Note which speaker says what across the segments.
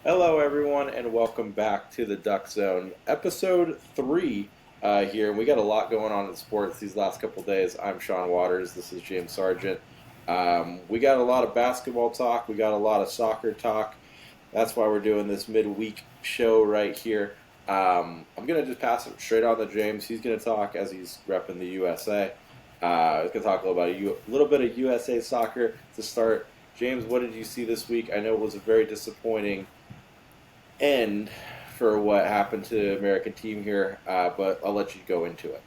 Speaker 1: Hello, everyone, and welcome back to the Duck Zone, episode 3 here. We got a lot going on in sports these last couple days. I'm Sean Waters. This is James Sargent. We got a lot of basketball talk. We got a lot of soccer talk. That's why we're doing this midweek show right here. I'm going to just pass it straight on to James. He's going to talk as he's repping the USA. He's going to talk a little about a little bit of USA soccer to start. James, what did you see this week? I know it was a very disappointing end for what happened to the American team here, but I'll let you go into it.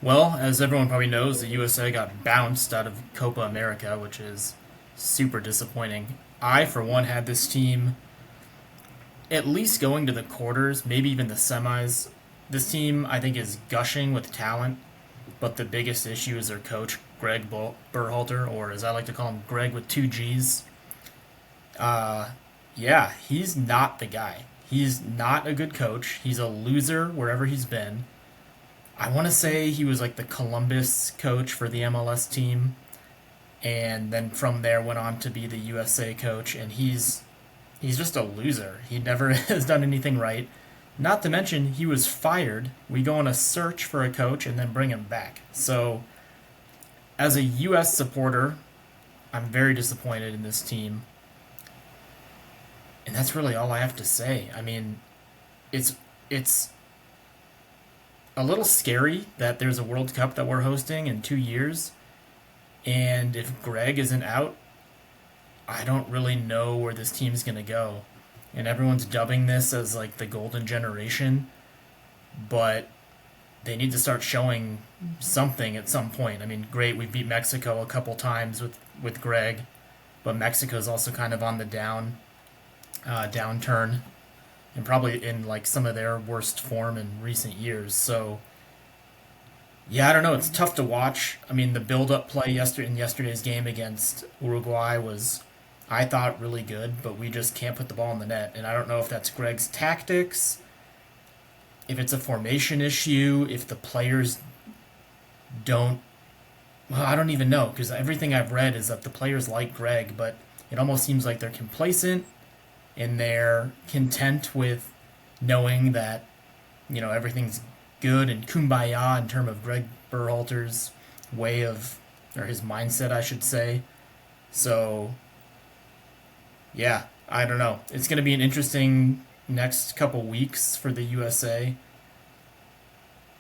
Speaker 2: Well, as everyone probably knows, the USA got bounced out of Copa America, which is super disappointing. I, for one, had this team at least going to the quarters, maybe even the semis. This team, I think, is gushing with talent, but the biggest issue is their coach, Greg Berhalter, or as I like to call him, Greg with two G's. Yeah, he's not the guy. He's not a good coach. He's a loser wherever he's been. I want to say he was like the Columbus coach for the MLS team, and then from there went on to be the USA coach. And he's just a loser. He never has done anything right. Not to mention he was fired. We go on a search for a coach and then bring him back. So as a US supporter, I'm very disappointed in this team. And that's really all I have to say. I mean, it's a little scary that there's a World Cup that we're hosting in 2 years. And if Greg isn't out, I don't really know where this team's going to go. And everyone's dubbing this as like the golden generation. But they need to start showing something at some point. I mean, great, we beat Mexico a couple times with Greg. But Mexico's also kind of on the downturn and probably in like some of their worst form in recent years. So yeah, I don't know. It's tough to watch. I mean, the build-up play in yesterday's game against Uruguay was, I thought, really good, but we just can't put the ball in the net. And I don't know if that's Greg's tactics, if it's a formation issue, if the players don't. Well, I don't even know because everything I've read is that the players like Greg, but it almost seems like they're complacent and they're content with knowing that everything's good and kumbaya in terms of Greg Berhalter's way of, or his mindset, I should say. So yeah, I don't know. It's going to be an interesting next couple weeks for the USA.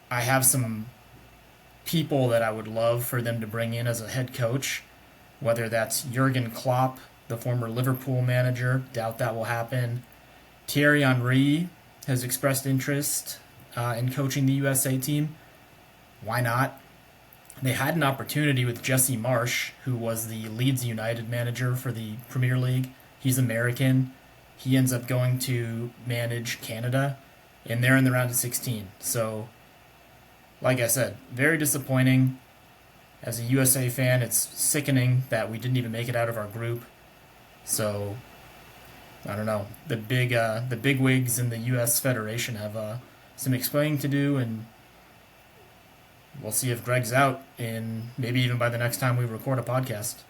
Speaker 2: I have some people that I would love for them to bring in as a head coach, whether that's Jurgen Klopp, the former Liverpool manager. Doubt that will happen. Thierry Henry has expressed interest in coaching the USA team. Why not? They had an opportunity with Jesse Marsh, who was the Leeds United manager for the Premier League. He's American. He ends up going to manage Canada, and they're in the round of 16. So, like I said, very disappointing. As a USA fan, it's sickening that we didn't even make it out of our group. So, I don't know. The big wigs in the U.S. Federation have some explaining to do, and we'll see if Greg's out, and maybe even by the next time we record a podcast.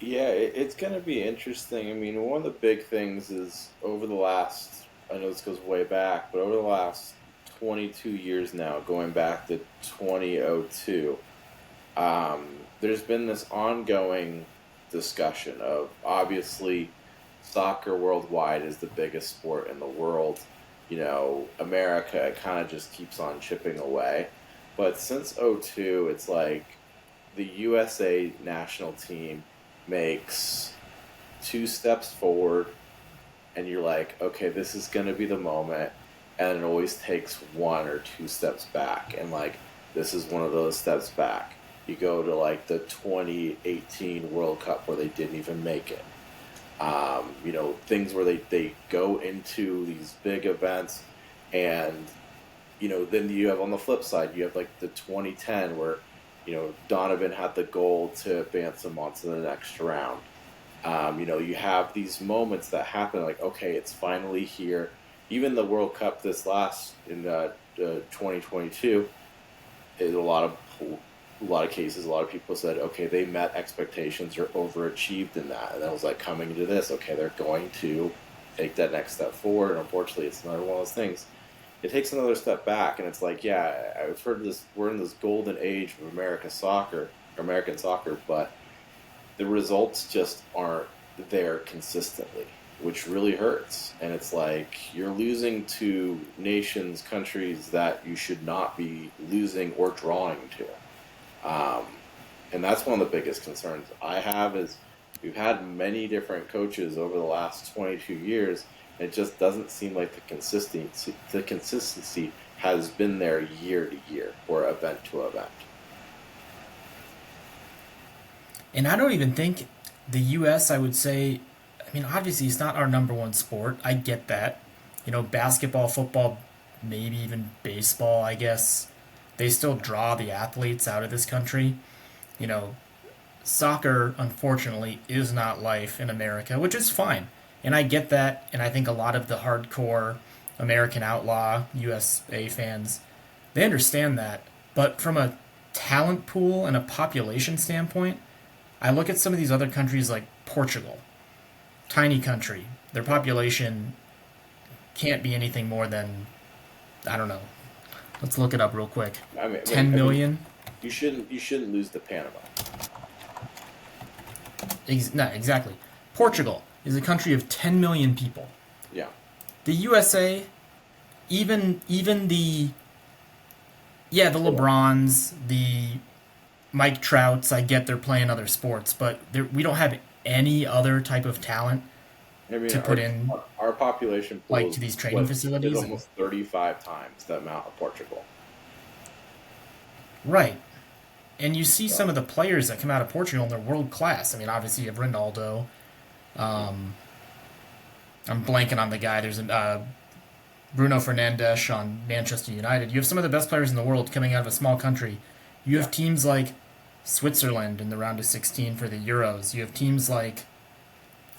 Speaker 1: Yeah, it's going to be interesting. I mean, one of the big things is over the last, I know this goes way back, but over the last 22 years now, going back to 2002, there's been this ongoing discussion of obviously soccer worldwide is the biggest sport in the world. America kind of just keeps on chipping away. But since '02, it's like the USA national team makes two steps forward, and you're like, okay, this is going to be the moment. And it always takes one or two steps back. And like, this is one of those steps back. You go to like the 2018 World Cup where they didn't even make it. Things where they go into these big events, and then you have on the flip side, you have like the 2010 where Donovan had the goal to advance them onto the next round. You have these moments that happen like, okay, it's finally here. Even the World Cup this last in 2022 is a lot of a lot of cases, a lot of people said, okay, they met expectations or overachieved in that. And then it was like coming into this, okay, they're going to take that next step forward. And unfortunately, it's another one of those things. It takes another step back, and it's like, yeah, I've heard this. We're in this golden age of American soccer, but the results just aren't there consistently, which really hurts. And it's like you're losing to nations, countries that you should not be losing or drawing to. And that's one of the biggest concerns I have is we've had many different coaches over the last 22 years. And it just doesn't seem like the consistency has been there year to year or event to event.
Speaker 2: And I don't even think the U.S., I would say, I mean, obviously it's not our number one sport. I get that. Basketball, football, maybe even baseball, I guess. They still draw the athletes out of this country. You know, Soccer, unfortunately, is not life in America, which is fine. And I get that, and I think a lot of the hardcore American outlaw USA fans, they understand that. But from a talent pool and a population standpoint, I look at some of these other countries like Portugal, tiny country. Their population can't be anything more than, I don't know. Let's look it up real quick.
Speaker 1: I
Speaker 2: 10
Speaker 1: mean,
Speaker 2: million?
Speaker 1: you shouldn't lose to Panama.
Speaker 2: No, exactly. Portugal is a country of 10 million people.
Speaker 1: Yeah,
Speaker 2: The USA, even the LeBrons, the Mike Trouts, I get they're playing other sports, but we don't have any other type of talent
Speaker 1: I mean
Speaker 2: to put in
Speaker 1: our population pool
Speaker 2: like to these training
Speaker 1: is
Speaker 2: facilities. And,
Speaker 1: almost 35 times the amount of Portugal.
Speaker 2: right. And you see
Speaker 1: So
Speaker 2: some of the players that come out of Portugal and they're world class. I mean, obviously you have Ronaldo. Um, I'm blanking on the guy. There's Bruno Fernandes on Manchester United. You have some of the best players in the world coming out of a small country. You
Speaker 1: yeah,
Speaker 2: have teams like Switzerland in the round of 16 for the Euros. You have teams like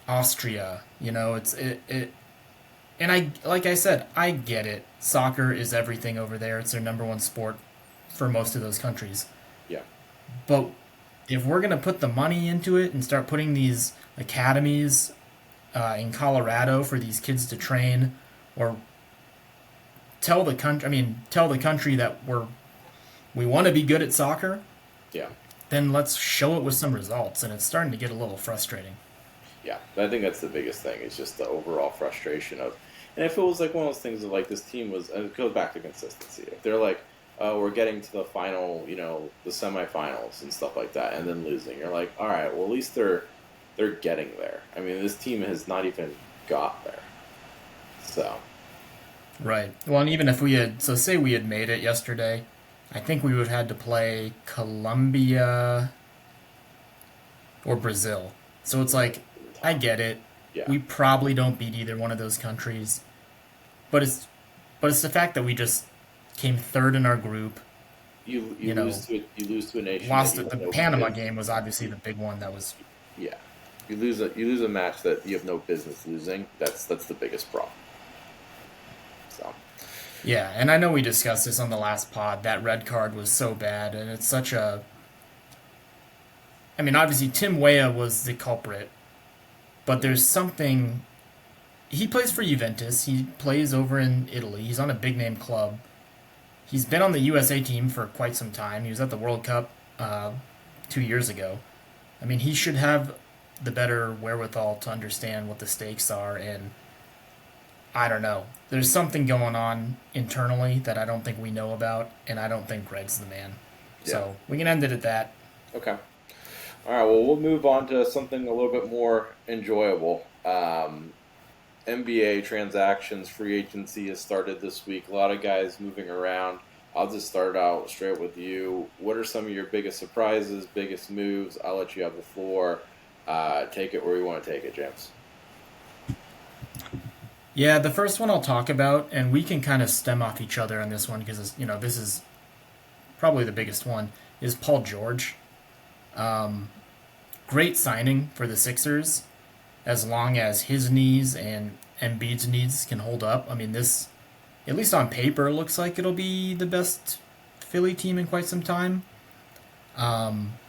Speaker 2: Austria. And I like I said, I get it. Soccer is everything over there. It's their number one sport for most of those countries.
Speaker 1: yeah,
Speaker 2: But if we're gonna put the money into it and start putting these academies in Colorado for these kids to train, or tell the country that we want to be good at soccer,
Speaker 1: yeah.
Speaker 2: then let's show it with some results. And it's starting to get a little frustrating.
Speaker 1: Yeah, I think that's the biggest thing. Is just the overall frustration of, and if it was like one of those things of like this team was, and it goes back to consistency. If they're like, we're getting to the final, the semifinals and stuff like that, and then losing, you're like, all right, well at least they're getting there. I mean, this team has not even got there. So
Speaker 2: Right. Well, and even if say we had made it yesterday, I think we would have had to play Colombia or Brazil. So it's like, I get it.
Speaker 1: yeah,
Speaker 2: We probably don't beat either one of those countries, but it's the fact that we just came third in our group.
Speaker 1: you
Speaker 2: You know,
Speaker 1: lose to a nation that
Speaker 2: lost
Speaker 1: you
Speaker 2: it.
Speaker 1: have
Speaker 2: The
Speaker 1: no
Speaker 2: Panama
Speaker 1: business.
Speaker 2: game was obviously the big one. That was
Speaker 1: Yeah, you lose a match that you have no business losing. That's the biggest problem. So
Speaker 2: yeah. And I know we discussed this on the last pod. That red card was so bad, and it's such a. I mean, obviously Tim Weah was the culprit, but there's something. He plays for Juventus. He plays over in Italy. He's on a big name club. He's been on the USA team for quite some time. He was at the World Cup 2 years ago. I mean, he should have the better wherewithal to understand what the stakes are. And I don't know. There's something going on internally that I don't think we know about, and I don't think Greg's the man.
Speaker 1: yeah,
Speaker 2: So we can end it at that.
Speaker 1: okay. All right, well, we'll move on to something a little bit more enjoyable. NBA transactions, free agency has started this week. A lot of guys moving around. I'll just start out straight with you. What are some of your biggest surprises, biggest moves? I'll let you have the floor. Take it where you want to take it, James.
Speaker 2: Yeah, the first one I'll talk about, and we can kind of stem off each other on this one because this is probably the biggest one, is Paul George. Great signing for the Sixers, as long as his knees and Embiid's knees can hold up. I mean, this, at least on paper, looks like it'll be the best Philly team in quite some time. Um,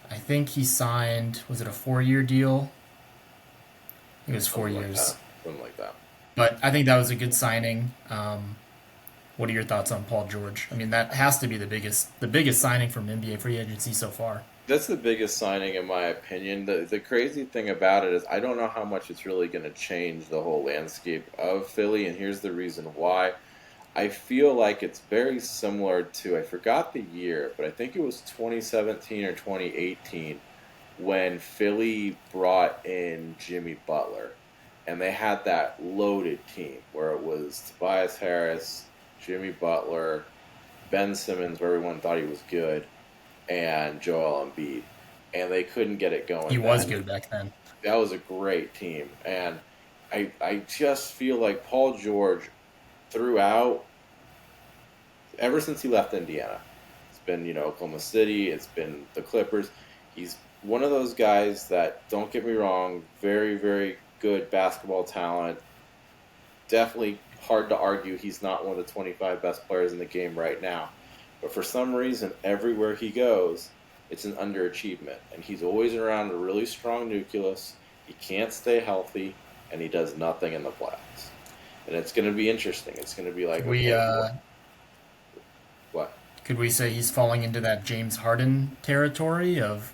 Speaker 2: I think he signed, was it a 4 year deal? I think it was four
Speaker 1: Something like that.
Speaker 2: years.
Speaker 1: Something like that.
Speaker 2: But I think that was a good signing. What are your thoughts on Paul George? I mean, that has to be the biggest signing from NBA free agency so far.
Speaker 1: That's the biggest signing in my opinion. The crazy thing about it is I don't know how much it's really going to change the whole landscape of Philly, and here's the reason why. I feel like it's very similar to, I forgot the year, but I think it was 2017 or 2018 when Philly brought in Jimmy Butler. And they had that loaded team where it was Tobias Harris, Jimmy Butler, Ben Simmons, where everyone thought he was good, and Joel Embiid. And they couldn't get it
Speaker 2: He
Speaker 1: going
Speaker 2: was
Speaker 1: then.
Speaker 2: good back then.
Speaker 1: That was a great team. And I just feel like Paul George throughout ever since he left Indiana. It's been, Oklahoma City, it's been the Clippers. He's one of those guys that, don't get me wrong, very, very good basketball talent. Definitely hard to argue he's not one of the 25 best players in the game right now. But for some reason, everywhere he goes, it's an underachievement. And he's always around a really strong nucleus. He can't stay healthy, and he does nothing in the playoffs. And it's going to be interesting. It's going to be like,
Speaker 2: Could we
Speaker 1: okay,
Speaker 2: uh,
Speaker 1: what?
Speaker 2: could we say he's falling into that James Harden territory of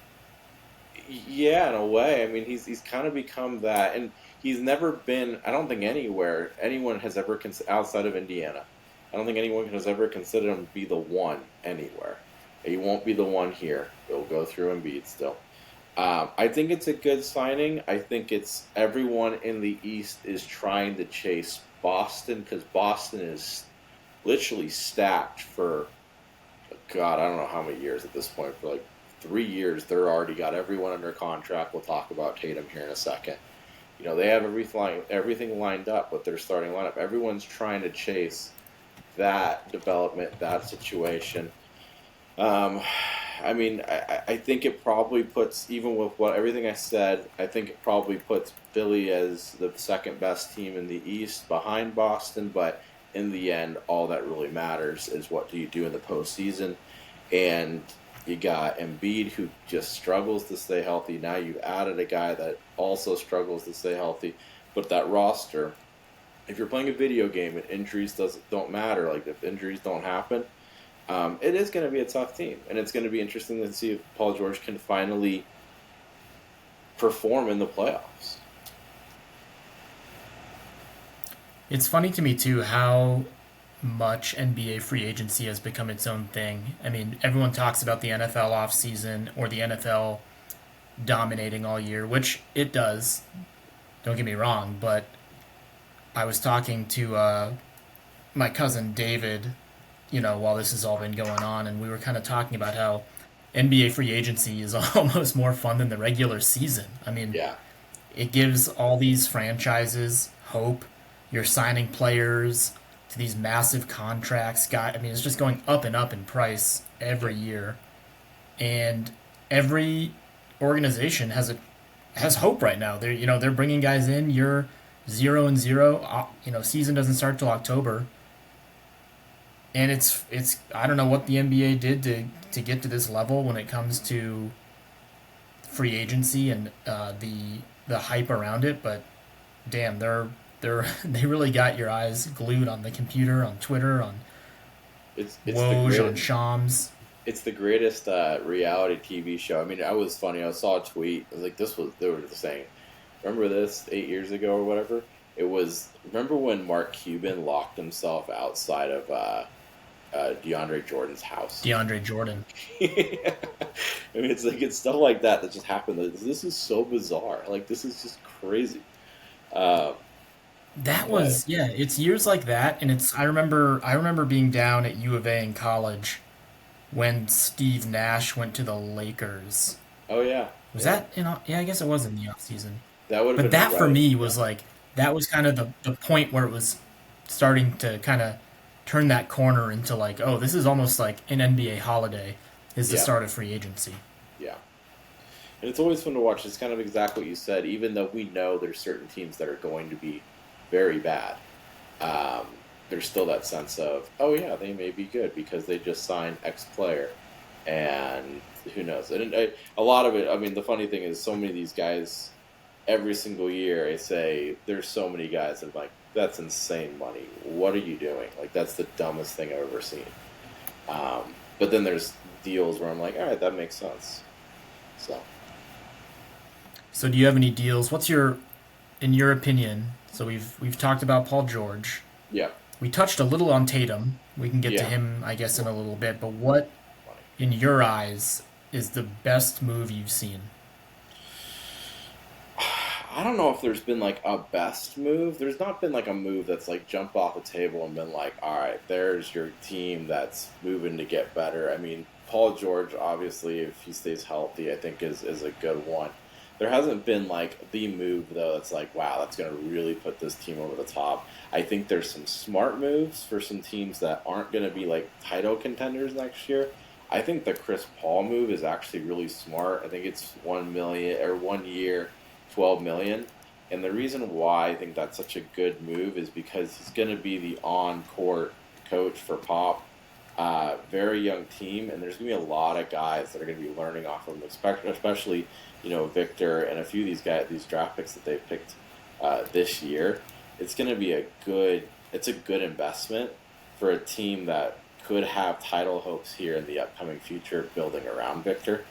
Speaker 1: Yeah, in a way. I mean, he's kind of become that, and he's never been. I don't think anywhere anyone has ever outside of Indiana. I don't think anyone has ever considered him to be the one anywhere. He won't be the one here. He'll go through Embiid still. I think it's a good signing. I think it's everyone in the East is trying to chase Boston because Boston is literally stacked for God, I don't know how many years at this point. For like 3 years, they're already got everyone under contract. We'll talk about Tatum here in a second. They have everything lined up with their starting lineup. Everyone's trying to chase that development, that situation. Um, I mean, I think it probably puts, even with what everything I said, I think it probably puts Philly as the second best team in the East behind Boston. But in the end, all that really matters is what do you do in the postseason. And you got Embiid, who just struggles to stay healthy. Now you've added a guy that also struggles to stay healthy. But that roster, if you're playing a video game and injuries don't matter, like if injuries don't happen, it is going to be a tough team, and it's going to be interesting to see if Paul George can finally perform in the playoffs.
Speaker 2: it's funny to me too how much NBA free agency has become its own thing. I mean, everyone talks about the NFL offseason or the NFL dominating all year, which it does. Don't get me wrong, but I was talking to my cousin David, while this has all been going on, and we were kind of talking about how NBA free agency is almost more fun than the regular season. I mean,
Speaker 1: Yeah,
Speaker 2: it gives all these franchises hope. You're signing players to these massive contracts. I mean, it's just going up and up in price every year, and every organization has hope right now. They're bringing guys in. You're 0-0. Season doesn't start till October, and it's I don't know what the NBA did to get to this level when it comes to free agency and the hype around it. But damn, they really got your eyes glued on the computer, on Twitter, on
Speaker 1: it's the
Speaker 2: Woj, on
Speaker 1: greatest.
Speaker 2: Shams.
Speaker 1: It's the greatest reality TV show. I mean, I was funny. I saw a tweet. I was like, "This was." They were saying, "Remember this 8 years ago or whatever?" It was. Remember when Mark Cuban locked himself outside of DeAndre Jordan's house?
Speaker 2: DeAndre Jordan.
Speaker 1: I mean, it's stuff like that that just happened. This is so bizarre. Like this is just crazy. Um,
Speaker 2: That
Speaker 1: but
Speaker 2: was yeah. It's years like that, and it's I remember being down at U of A in college when Steve Nash went to the Lakers.
Speaker 1: oh yeah,
Speaker 2: Was
Speaker 1: yeah,
Speaker 2: that yeah? I guess it was in the off season.
Speaker 1: that would have
Speaker 2: But
Speaker 1: been
Speaker 2: that for
Speaker 1: right.
Speaker 2: me
Speaker 1: Yeah,
Speaker 2: was like that was kind of the point where it was starting to kind of turn that corner into like, oh, this is almost like an NBA holiday. Is the
Speaker 1: yeah,
Speaker 2: start of free agency.
Speaker 1: yeah. And it's always fun to watch. It's kind of exactly what you said. Even though we know there's certain teams that are going to be very bad, there's still that sense of, oh yeah, they may be good because they just signed X player. and who knows? And a lot of it. I mean, the funny thing is, so many of these guys every single year. I say there's so many guys that I'm like, that's insane money. What are you doing? Like that's the dumbest thing I've ever seen. But then there's deals where I'm like, all right, that makes sense. So
Speaker 2: So do you have any deals? In your opinion? So we've talked about Paul George.
Speaker 1: yeah,
Speaker 2: We touched a little on Tatum. We can get to
Speaker 1: yeah,
Speaker 2: him, I guess, in a little bit. But what,
Speaker 1: money.
Speaker 2: in your eyes, is the best move you've seen?
Speaker 1: I don't know if there's been like a best move. There's not been like a move that's like jumped off the table and been like, all right, there's your team that's moving to get better. I mean, Paul George, obviously, if he stays healthy, I think is a good one. There hasn't been like the move though that's like, wow, that's going to really put this team over the top. I think there's some smart moves for some teams that aren't going to be like title contenders next year. I think the Chris Paul move is actually really smart. I think it's 1 million or 1 year, 12 million. And the reason why I think that's such a good move is because he's going to be the on court coach for Pop. Very young team, and there's going to be a lot of guys that are going to be learning off of him, especially Victor and a few of these guys, these draft picks that they picked this year. It's going to be it's a good investment for a team that could have title hopes here in the upcoming future, building around Victor.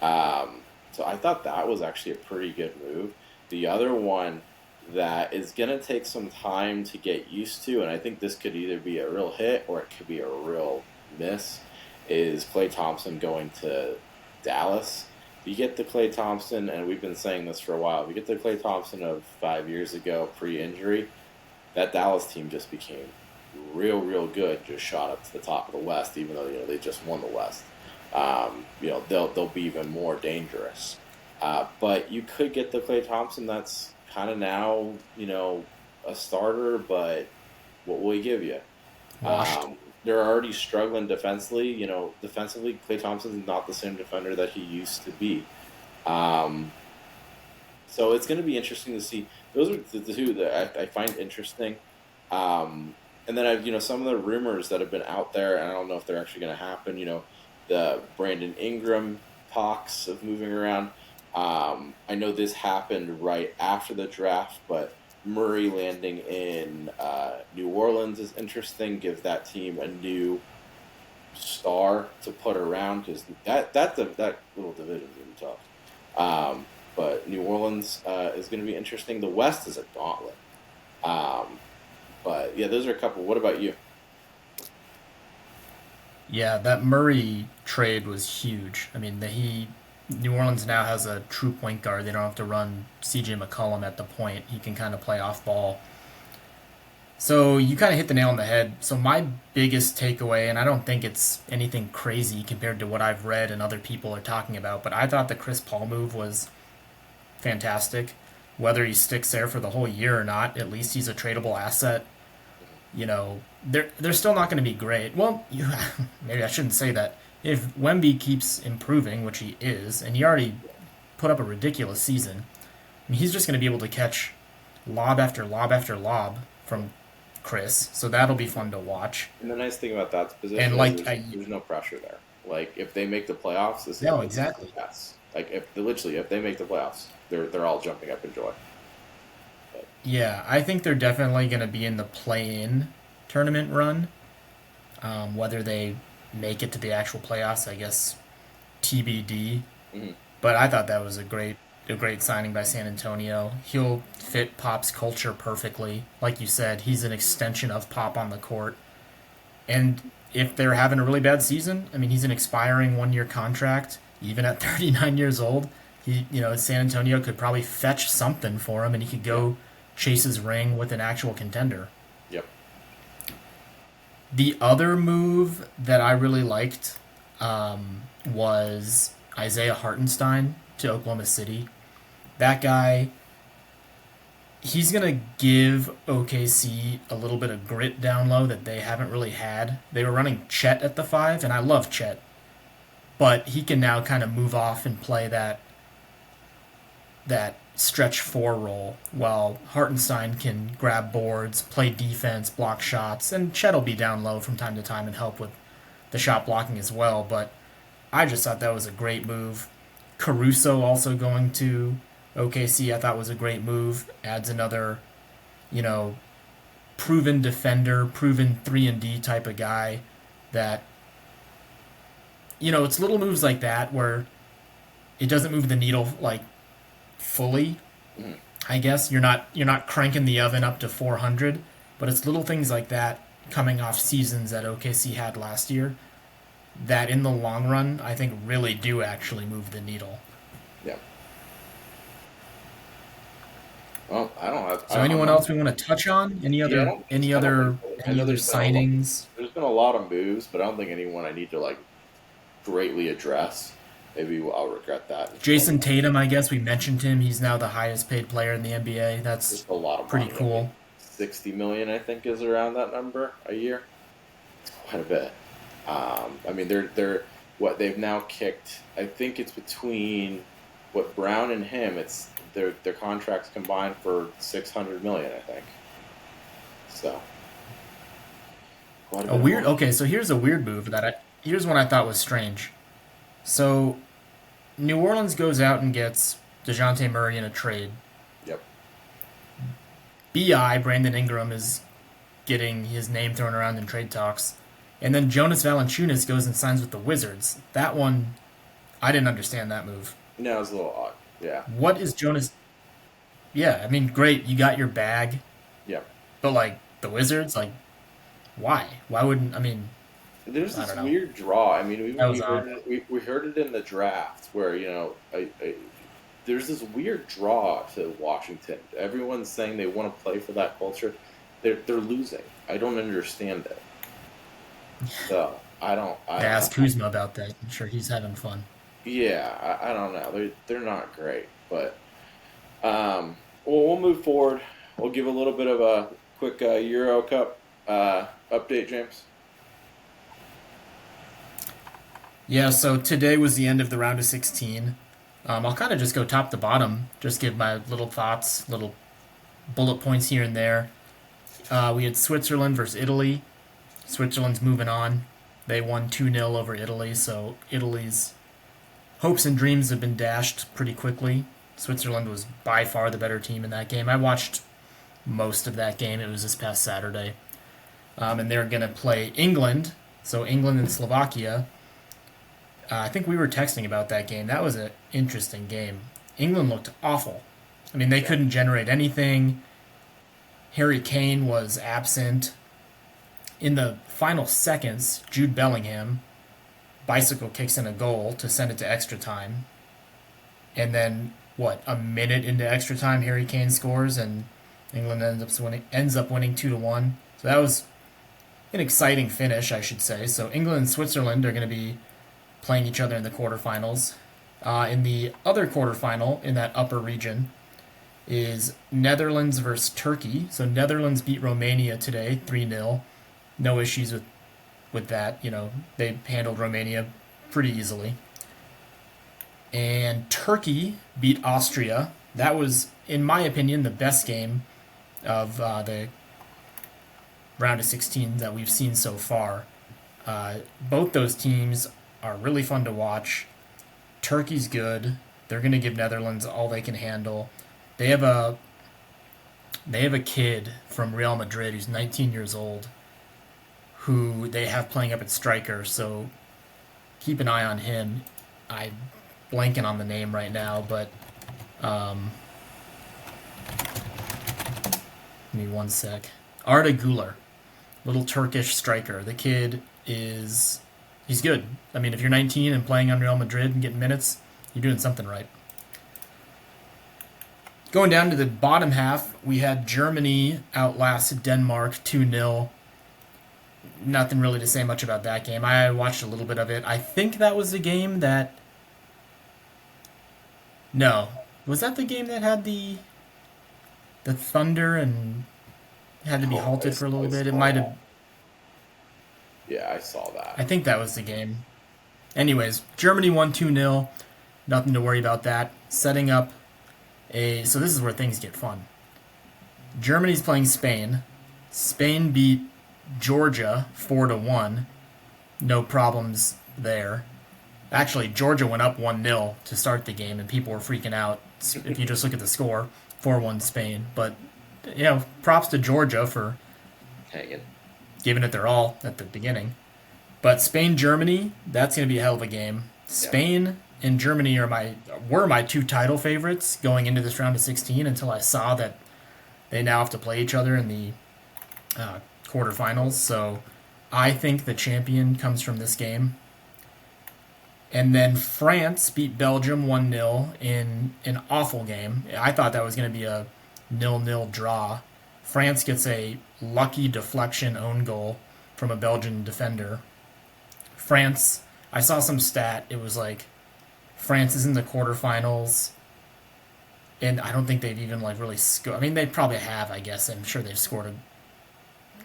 Speaker 1: So I thought that was actually a pretty good move. The other one that is going to take some time to get used to, and I think this could either be a real hit or it could be a real miss, is Klay Thompson going to Dallas. If you get the Klay Thompson, and we've been saying this for a while, if you get the Klay Thompson of 5 years ago, pre-injury, that Dallas team just became real good. Just shot up to the top of the West, even though they just won the West. They'll be even more dangerous. But you could get the Klay Thompson that's kind of now a starter, but what will he give you?
Speaker 2: Washed.
Speaker 1: They're already struggling defensively. Defensively, Klay Thompson's not the same defender that he used to be. Um, so it's going to be interesting to see. Those are the two that I find interesting. And then I've some of the rumors that have been out there, and I don't know if they're actually going to happen. The Brandon Ingram talks of moving around. I know this happened right after the draft, but Murray landing in New Orleans is interesting. Gives that team a new star to put around because that little division is going to be tough. But New Orleans is going to be interesting. The West is a gauntlet. Um, but yeah, those are a couple. What about you?
Speaker 2: Yeah, that Murray trade was huge. I mean, New Orleans now has a true point guard. They don't have to run CJ McCollum at the point. He can kind of play off ball. So you kind of hit the nail on the head. So my biggest takeaway, and I don't think it's anything crazy compared to what I've read and other people are talking about, but I thought the Chris Paul move was fantastic. Whether he sticks there for the whole year or not, at least he's a tradable asset. They're still not going to be great. Well, maybe I shouldn't say that. If Wemby keeps improving, which he is, and he already put up a ridiculous season, I mean, he's just going to be able to catch lob after lob after lob from Chris. So that'll be fun to watch.
Speaker 1: And the nice thing about that
Speaker 2: And
Speaker 1: position is
Speaker 2: like,
Speaker 1: there's no pressure there. Like if they make the playoffs, this is
Speaker 2: no,
Speaker 1: going to be
Speaker 2: exactly.
Speaker 1: yes. Like if they make the playoffs, they're all jumping up in joy. But,
Speaker 2: Yeah, I think they're definitely going to be in the play-in tournament run. Whether they make it to the actual playoffs, I guess TBD.
Speaker 1: mhm.
Speaker 2: But I thought that was a great signing by San Antonio. He'll fit Pop's culture perfectly. Like you said, he's an extension of Pop on the court. And if they're having a really bad season, I mean, he's an expiring 1 year contract, even at 39 years old. San Antonio could probably fetch something for him, and he could
Speaker 1: Yeah.
Speaker 2: go chase his ring with an actual contender.
Speaker 1: Yep.
Speaker 2: The other move that I really liked was Isaiah Hartenstein to Oklahoma City. That guy, he's going to give OKC a little bit of grit down low that they haven't really had. They were running Chet at the five, and I love Chet, but he can now kind of move off and play that stretch four role while Hartenstein can grab boards, play defense, block shots, and Chet will be down low from time to time and help with the shot blocking as well. But I just thought that was a great move. Caruso also going to OKC, I thought was a great move. Adds another, you know, proven defender, proven 3 and D type of guy that it's little moves like that where it doesn't move the needle like fully.
Speaker 1: Mhm.
Speaker 2: I guess you're not cranking the oven up to 400, but it's little things like that coming off seasons that OKC had last year that in the long run I think really do actually move the needle.
Speaker 1: Yeah. Well,
Speaker 2: So
Speaker 1: I don't
Speaker 2: anyone
Speaker 1: know.
Speaker 2: else we want to touch on? Any
Speaker 1: Yeah,
Speaker 2: other any
Speaker 1: I don't think
Speaker 2: other
Speaker 1: so. I
Speaker 2: any
Speaker 1: know
Speaker 2: other signings?
Speaker 1: there's been a lot of moves, but I don't think anyone I need to like greatly address. Maybe I'll regret that.
Speaker 2: Jason Tatum, I guess we mentioned him. He's now the highest paid player in the NBA. That's
Speaker 1: Just a lot of
Speaker 2: pretty
Speaker 1: money. I mean,
Speaker 2: cool.
Speaker 1: 60 million, I think, is around that number a year. It's quite a bit. I mean, they're what they've now kicked. I think it's between what Brown and him. It's their contracts combined for 600 million. I think so. Quite a
Speaker 2: A
Speaker 1: bit of
Speaker 2: weird.
Speaker 1: money.
Speaker 2: Okay, so here's a weird move here's one I thought was strange. So New Orleans goes out and gets DeJounte Murray in a trade.
Speaker 1: Yep.
Speaker 2: BI Brandon Ingram is getting his name thrown around in trade talks, and then Jonas Valanciunas goes and signs with the Wizards. That one, I didn't understand that move.
Speaker 1: No, it's a little odd. Yeah.
Speaker 2: What is Jonas? Yeah, I mean, great, you got your bag,
Speaker 1: Yep.
Speaker 2: but like the Wizards, like why? Why wouldn't? I mean,
Speaker 1: There's
Speaker 2: I
Speaker 1: this
Speaker 2: don't know.
Speaker 1: weird draw. I mean,
Speaker 2: That
Speaker 1: we
Speaker 2: was
Speaker 1: heard
Speaker 2: odd.
Speaker 1: it. We heard it in the draft where there's this weird draw to Washington. Everyone's saying they want to play for that culture. They're losing. I don't understand it. So I don't.
Speaker 2: I asked Kuzma about that. I'm sure he's having fun.
Speaker 1: Yeah, I don't know. They're not great, but well, we'll move forward. We'll give a little bit of a quick Euro Cup update, James.
Speaker 2: Yeah, so today was the end of the round of 16. I'll kind of just go top to bottom, just give my little thoughts, little bullet points here and there. We had Switzerland versus Italy. Switzerland's moving on. They won 2-0 over Italy, so Italy's hopes and dreams have been dashed pretty quickly. Switzerland was by far the better team in that game. I watched most of that game. It was this past Saturday. And they're going to play England. So England and Slovakia. I think we were texting about that game. That was an interesting game. England looked awful. I mean, they
Speaker 1: Yeah.
Speaker 2: couldn't generate anything. Harry Kane was absent. In the final seconds, Jude Bellingham bicycle kicks in a goal to send it to extra time. And then, what, a minute into extra time, Harry Kane scores, and England ends up winning 2-1. So that was an exciting finish, I should say. So England and Switzerland are going to be playing each other in the quarterfinals. In the other quarterfinal, in that upper region, is Netherlands versus Turkey. So Netherlands beat Romania today, 3-0. No issues with that. They handled Romania pretty easily. And Turkey beat Austria. That was, in my opinion, the best game of the round of 16 that we've seen so far. Both those teams are really fun to watch. Turkey's good. They're going to give Netherlands all they can handle. They have a kid from Real Madrid who's 19 years old who they have playing up at striker, so keep an eye on him. I'm blanking on the name right now, but give me one sec. Arda Güler, little Turkish striker. The kid he's good. I mean, if you're 19 and playing on Real Madrid and getting minutes, you're doing something right. Going down to the bottom half, we had Germany outlast Denmark 2-0. Nothing really to say much about that game. I watched a little bit of it. I think that was the game that... No. Was that the game that had the thunder and had to be
Speaker 1: Oh,
Speaker 2: halted for a little
Speaker 1: I
Speaker 2: bit? It
Speaker 1: saw
Speaker 2: might have...
Speaker 1: that. Yeah, I saw that.
Speaker 2: I think that was the game. Anyways, Germany won 2-0. Nothing to worry about that. Setting up so this is where things get fun. Germany's playing Spain. Spain beat Georgia 4-1. No problems there. Actually, Georgia went up 1-0 to start the game, and people were freaking out. If you just look at the score, 4-1 Spain. But, props to Georgia for
Speaker 1: Hanging.
Speaker 2: giving it their all at the beginning. But Spain Germany, that's going to be a hell of a game.
Speaker 1: Yeah.
Speaker 2: Spain and Germany were my two title favorites going into this round of 16 until I saw that they now have to play each other in the quarterfinals. So I think the champion comes from this game. And then France beat Belgium 1-0 in an awful game. I thought that was going to be a 0-0 draw. France gets a lucky deflection own goal from a Belgian defender. France, I saw some stat. It was like France is in the quarterfinals, and I don't think they've even really scored. I mean, they probably have. I guess I'm sure they've scored a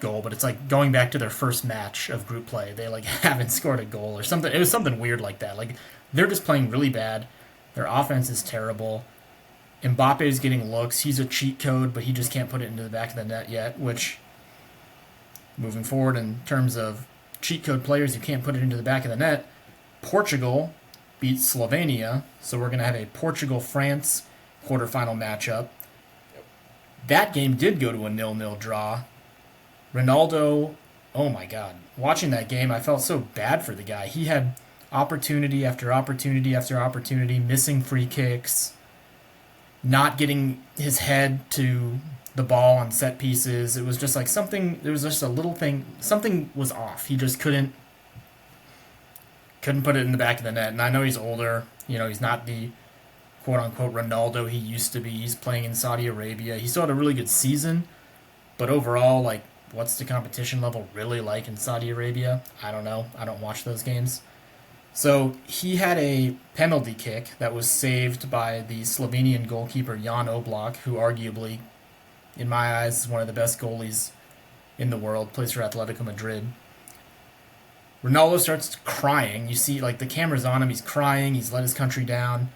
Speaker 2: goal, but it's like going back to their first match of group play. They haven't scored a goal or something. It was something weird like that. Like they're just playing really bad. Their offense is terrible. Mbappe is getting looks. He's a cheat code, but he just can't put it into the back of the net yet. Which, moving forward in terms of cheat code players who can't put it into the back of the net, Portugal beats Slovenia, so we're going to have a Portugal-France quarterfinal matchup. That game did go to a 0-0 draw. Ronaldo, oh my God. Watching that game, I felt so bad for the guy. He had opportunity after opportunity after opportunity, missing free kicks, not getting his head to the ball on set pieces. It was just like there was just a little thing, something was off. He just couldn't put it in the back of the net. And I know he's older. He's not the quote-unquote Ronaldo he used to be. He's playing in Saudi Arabia. He still had a really good season. But overall, what's the competition level really like in Saudi Arabia? I don't know. I don't watch those games. So he had a penalty kick that was saved by the Slovenian goalkeeper Jan Oblak, who arguably, in my eyes, is one of the best goalies in the world, plays for Atletico Madrid. Ronaldo starts crying. You see, the camera's on him. He's crying. He's let his country down.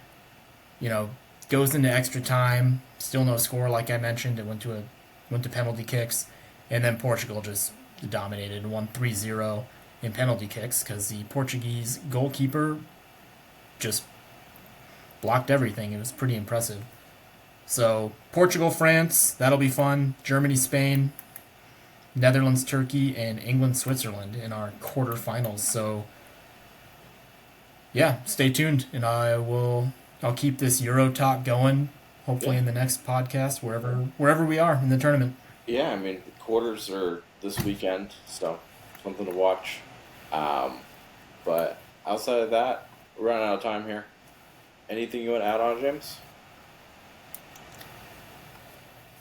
Speaker 2: Goes into extra time. Still no score, like I mentioned. It went to penalty kicks. And then Portugal just dominated and won 3-0 in penalty kicks because the Portuguese goalkeeper just blocked everything. It was pretty impressive. So Portugal, France, that'll be fun. Germany, Spain, Netherlands, Turkey, and England, Switzerland in our quarterfinals. So yeah, stay tuned, and I'll keep this Euro talk going. Hopefully in the next podcast, wherever we are in the tournament.
Speaker 1: Yeah, I mean, the quarters are this weekend, so something to watch. But outside of that, we're running out of time here. Anything you want to add on, James?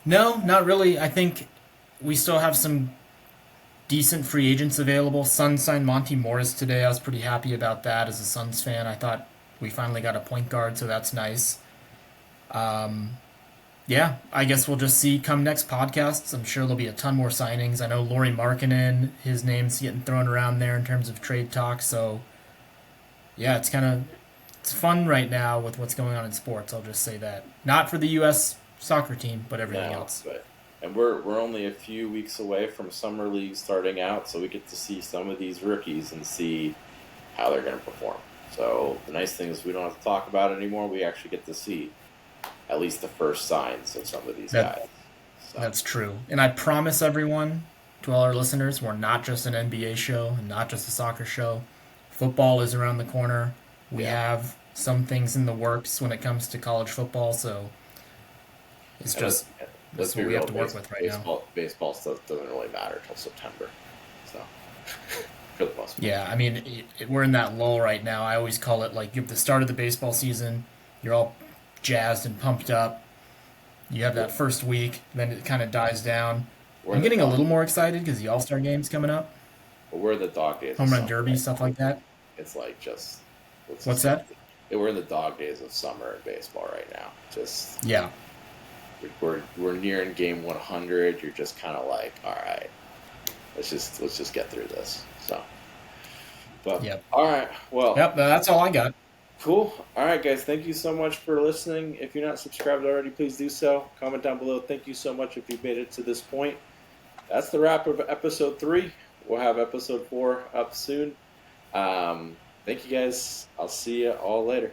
Speaker 2: No, not really. I think we still have some decent free agents available. Suns signed Monty Morris today. I was pretty happy about that as a Suns fan. I thought we finally got a point guard, so that's nice. Yeah, I guess we'll just see come next podcasts. I'm sure there'll be a ton more signings. I know Lauri Markkanen, his name's getting thrown around there in terms of trade talk. So, yeah, it's fun right now with what's going on in sports. I'll just say that. Not for the U.S. soccer team, but everything else.
Speaker 1: And we're only a few weeks away from summer league starting out, so we get to see some of these rookies and see how they're going to perform. So the nice thing is we don't have to talk about it anymore. We actually get to see at least the first signs of some of these guys. So.
Speaker 2: That's true. And I promise everyone, to all our listeners, we're not just an NBA show and not just a soccer show. Football is around the corner. We have some things in the works when it comes to college football, so it's just that's what we have to work with right now.
Speaker 1: Baseball stuff doesn't really matter until September. So, for the most part.
Speaker 2: Yeah, I mean, we're in that lull right now. I always call it you have the start of the baseball season, you're all jazzed and pumped up. You have that first week, then it kind of dies down. I'm getting a little more excited because the All-Star game's coming up.
Speaker 1: But we're in the dog days.
Speaker 2: Home run derby, stuff like that.
Speaker 1: It's just...
Speaker 2: What's that?
Speaker 1: We're in the dog days of summer in baseball right now.
Speaker 2: Yeah.
Speaker 1: We're nearing game 100. You're just kind of all right, let's just get through this. So, but
Speaker 2: yep.
Speaker 1: All right, well,
Speaker 2: yep, that's all I got.
Speaker 1: Cool. All right, guys. Thank you so much for listening. If you're not subscribed already, please do so. Comment down below. Thank you so much if you've made it to this point. That's the wrap of episode 3. We'll have episode 4 up soon. Thank you guys. I'll see you all later.